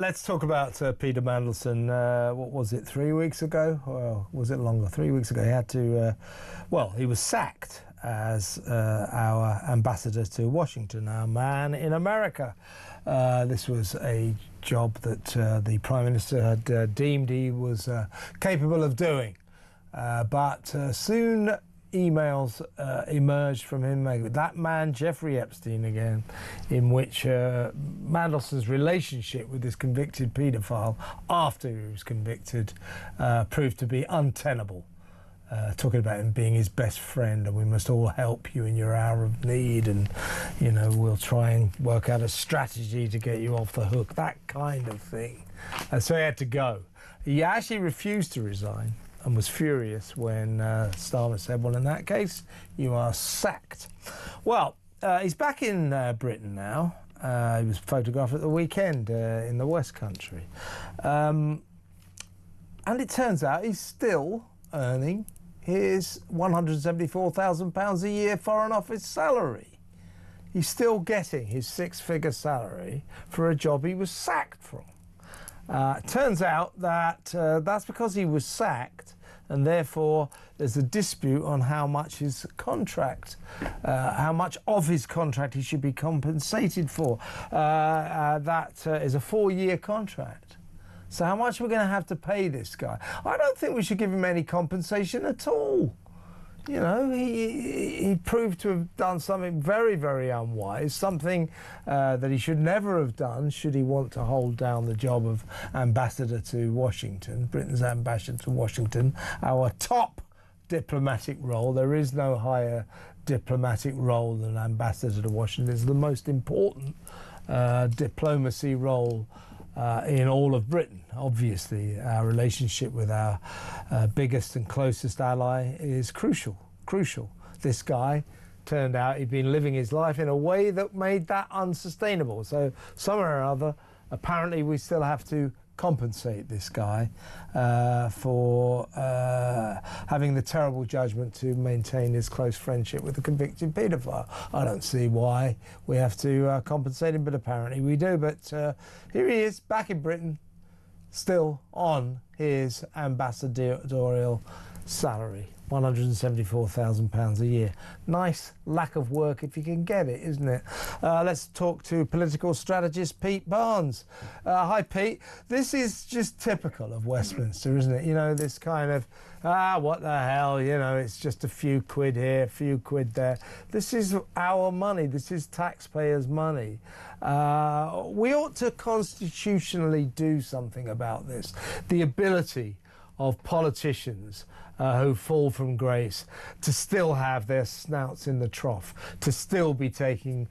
Let's talk about Peter Mandelson. What was it, 3 weeks ago? Or was it longer? 3 weeks ago. He had to, he was sacked as our ambassador to Washington, our man in America. This was a job that the Prime Minister had deemed he was capable of doing. But soon emails emerged from him, that man Jeffrey Epstein again, in which Mandelson's relationship with this convicted paedophile after he was convicted proved to be untenable. Talking about him being his best friend, and we must all help you in your hour of need, and you know, we'll try and work out a strategy to get you off the hook, that kind of thing. And so he had to go. He actually refused to resign and was furious when Starmer said, well, in that case, you are sacked. Well, he's back in Britain now. He was photographed at the weekend in the West Country. And it turns out he's still earning his £174,000 a year Foreign Office salary. He's still getting his six-figure salary for a job he was sacked from. Turns out that that's because he was sacked, and therefore there's a dispute on how much his contract, how much of his contract he should be compensated for. That is a 4-year contract. So how much are we going to have to pay this guy? I don't think we should give him any compensation at all. You know, he proved to have done something very, very unwise, something that he should never have done should he want to hold down the job of ambassador to Washington, Britain's ambassador to Washington, our top diplomatic role. There is no higher diplomatic role than ambassador to Washington. It's the most important diplomacy role in all of Britain. Obviously, our relationship with our biggest and closest ally is crucial. This guy turned out he'd been living his life in a way that made that unsustainable. So somewhere or other, apparently we still have to compensate this guy for having the terrible judgment to maintain his close friendship with a convicted paedophile. I don't see why we have to compensate him, but apparently we do. But here he is, back in Britain, still on his ambassadorial salary, £174,000 a year. Nice lack of work if you can get it, isn't it? Let's talk to political strategist Pete Barnes. Hi, Pete. This is just typical of Westminster, isn't it? You know, this kind of, what the hell, you know, it's just a few quid here, a few quid there. This is our money. This is taxpayers' money. We ought to constitutionally do something about this. The ability of politicians who fall from grace to still have their snouts in the trough, to still be taking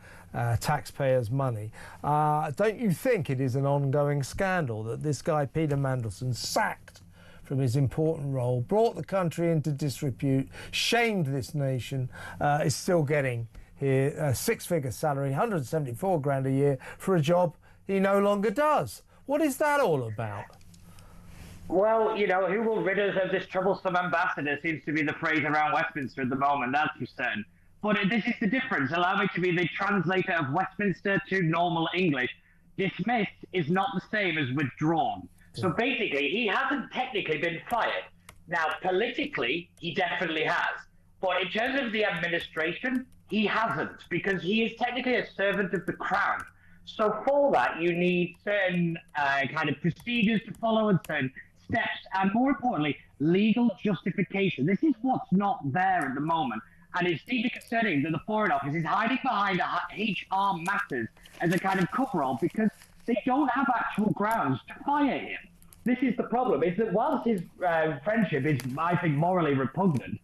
taxpayers' money. Don't you think it is an ongoing scandal that this guy, Peter Mandelson, sacked from his important role, brought the country into disrepute, shamed this nation, is still getting his six-figure salary, 174 grand a year, for a job he no longer does? What is that all about? Well, you know, who will rid us of this troublesome ambassador seems to be the phrase around Westminster at the moment, that's for certain. But this is the difference. Allow me to be the translator of Westminster to normal English. Dismissed is not the same as withdrawn. So basically, he hasn't technically been fired. Now, politically, he definitely has. But in terms of the administration, he hasn't, because he is technically a servant of the crown. So for that, you need certain kind of procedures to follow and certain steps, and more importantly, legal justification. This is what's not there at the moment, and it's deeply concerning that the Foreign Office is hiding behind HR matters as a kind of cover-all because they don't have actual grounds to fire him. This is the problem, is that whilst his friendship is, I think, morally repugnant,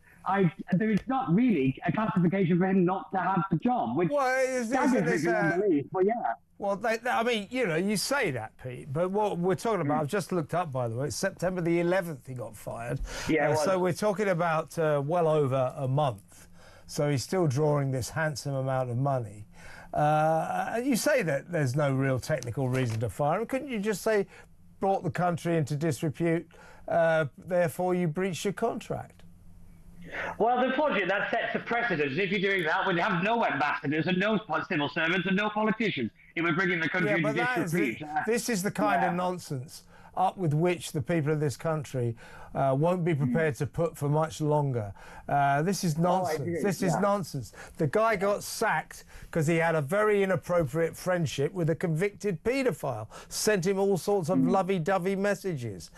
there is not really a classification for him not to have the job, which staggers me beyond belief, but yeah. Well, I mean, you know, you say that, Pete, but what we're talking about, I've just looked up, by the way, it's September the 11th he got fired. Yeah, so we're talking about well over a month. So he's still drawing this handsome amount of money. You say that there's no real technical reason to fire him. Couldn't you just say, brought the country into disrepute, therefore you breached your contract? Well, unfortunately, that sets a precedent. If you're doing that, we'd have no ambassadors and no civil servants and no politicians. It would bring in the country Yeah, into but disrepute. this is the kind of nonsense up with which the people of this country won't be prepared to put for much longer. This is nonsense. This is nonsense. The guy got sacked because he had a very inappropriate friendship with a convicted paedophile, sent him all sorts of lovey-dovey messages.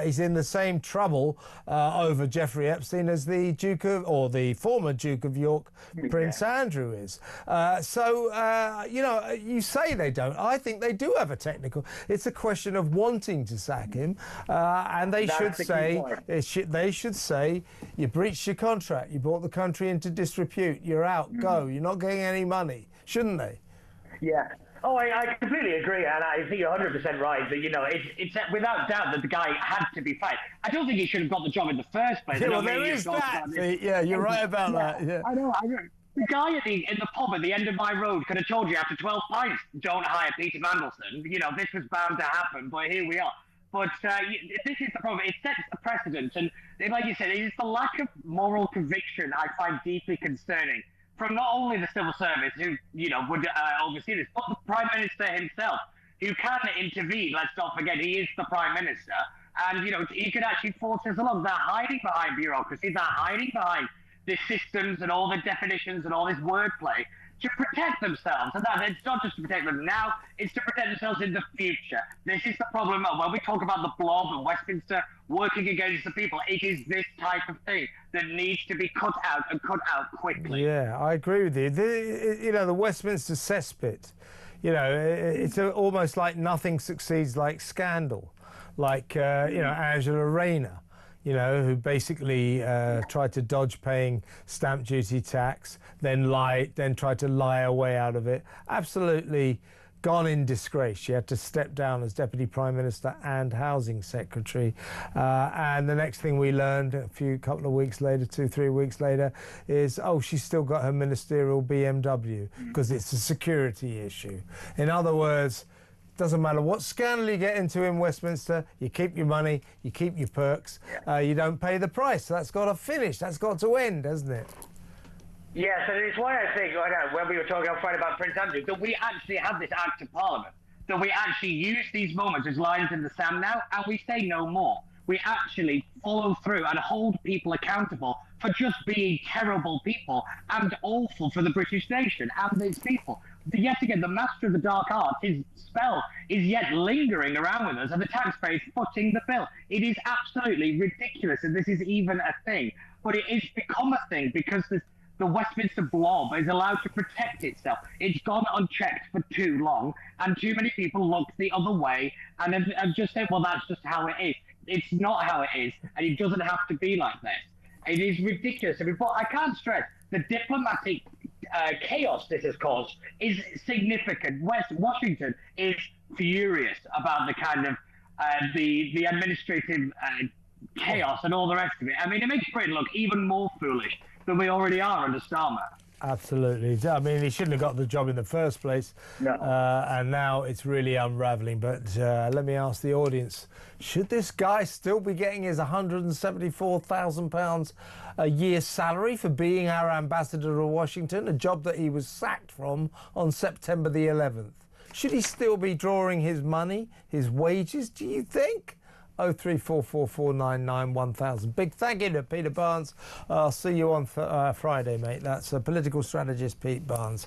He's in the same trouble over Jeffrey Epstein as the Duke of, or the former Duke of York, Prince Andrew is. You know, you say they don't. I think they do have a technical. It's a question of wanting to sack him, and they should say you breached your contract, you brought the country into disrepute, you're out, go, you're not getting any money, shouldn't they? Yeah. Oh, I completely agree, and I think you're 100% right that, you know, it's without doubt that the guy had to be fired. I don't think he should have got the job in the first place. Yeah, well, there is that. Yeah, you're right about that. Yeah. I know. The guy in the pub at the end of my road could have told you after 12 pints, don't hire Peter Mandelson. You know, this was bound to happen, but here we are. But this is the problem. It sets the precedent. And like you said, it is the lack of moral conviction I find deeply concerning from not only the civil service, who, you know, would oversee this, but the Prime Minister himself, who can intervene. Let's not forget, he is the Prime Minister. And, you know, he could actually force us along. They're hiding behind bureaucracy. They're hiding behind the systems and all the definitions and all this wordplay to protect themselves. And that it's not just to protect them now, it's to protect themselves in the future. This is the problem. When we talk about the blob and Westminster working against the people, it is this type of thing that needs to be cut out and cut out quickly. Yeah, I agree with you. You know, the Westminster cesspit, you know, it's almost like nothing succeeds like scandal, like, you know, Angela Rayner, you know, who basically tried to dodge paying stamp duty tax, then tried to lie her way out of it. Absolutely gone in disgrace. She had to step down as Deputy Prime Minister and Housing Secretary. And the next thing we learned couple of weeks later, 2-3 weeks later, is, oh, she's still got her ministerial BMW because it's a security issue. In other words, doesn't matter what scandal you get into in Westminster, you keep your money, you keep your perks, you don't pay the price. So that's got to finish, that's got to end, hasn't it? Yes, and it's why I think, when we were talking on Friday about Prince Andrew, that we actually have this Act of Parliament, that we actually use these moments as lines in the sand now, and we say no more. We actually follow through and hold people accountable for just being terrible people and awful for the British nation and its people. Yet again, the master of the dark arts, his spell is yet lingering around with us, and the taxpayers footing the bill. It is absolutely ridiculous, and this is even a thing. But it has become a thing because the Westminster blob is allowed to protect itself. It's gone unchecked for too long, and too many people look the other way and have just said, well, that's just how it is. It's not how it is, and it doesn't have to be like this. It is ridiculous. But I can't stress the diplomatic chaos this has caused is significant. Washington is furious about the kind of the administrative chaos and all the rest of it. I mean, it makes Britain look even more foolish than we already are under Starmer. Absolutely. I mean, he shouldn't have got the job in the first place. No. And now it's really unravelling. But let me ask the audience, should this guy still be getting his £174,000 a year salary for being our ambassador to Washington, a job that he was sacked from on September the 11th? Should he still be drawing his money, his wages, do you think? 03444991000. Big thank you to Peter Barnes. I'll see you on Friday, mate. That's a political strategist, Pete Barnes.